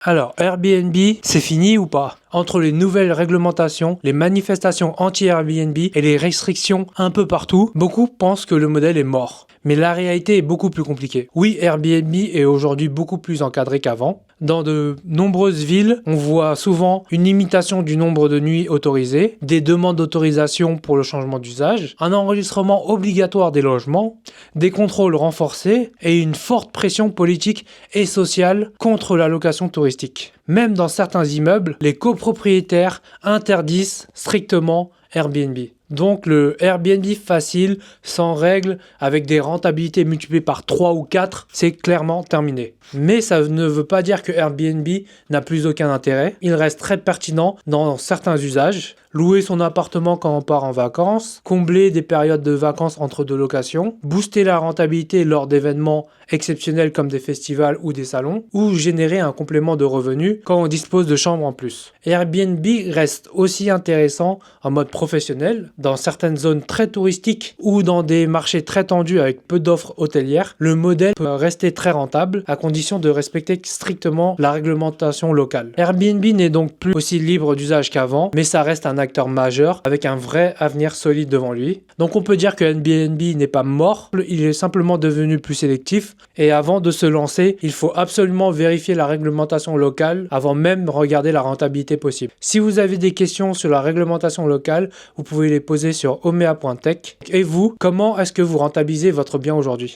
Alors, Airbnb, c'est fini ou pas? Entre les nouvelles réglementations, les manifestations anti-Airbnb et les restrictions un peu partout, beaucoup pensent que le modèle est mort. Mais la réalité est beaucoup plus compliquée. Oui, Airbnb est aujourd'hui beaucoup plus encadré qu'avant. Dans de nombreuses villes, on voit souvent une limitation du nombre de nuits autorisées, des demandes d'autorisation pour le changement d'usage, un enregistrement obligatoire des logements, des contrôles renforcés et une forte pression politique et sociale contre la location touristique. Même dans certains immeubles, les copropriétaires interdisent strictement Airbnb. Donc le Airbnb facile, sans règles, avec des rentabilités multipliées par 3 ou 4, c'est clairement terminé. Mais ça ne veut pas dire que Airbnb n'a plus aucun intérêt. Il reste très pertinent dans certains usages. Louer son appartement quand on part en vacances, combler des périodes de vacances entre deux locations, booster la rentabilité lors d'événements exceptionnels comme des festivals ou des salons, ou générer un complément de revenus quand on dispose de chambres en plus. Airbnb reste aussi intéressant en mode professionnel, dans certaines zones très touristiques ou dans des marchés très tendus avec peu d'offres hôtelières. Le modèle peut rester très rentable à condition de respecter strictement la réglementation locale. Airbnb n'est donc plus aussi libre d'usage qu'avant, mais ça reste un acteur majeur avec un vrai avenir solide devant lui. Donc on peut dire que Airbnb n'est pas mort, il est simplement devenu plus sélectif et avant de se lancer, il faut absolument vérifier la réglementation locale avant même de regarder la rentabilité possible. Si vous avez des questions sur la réglementation locale, vous pouvez les poser sur omea.tech. Et vous, comment est-ce que vous rentabilisez votre bien aujourd'hui ?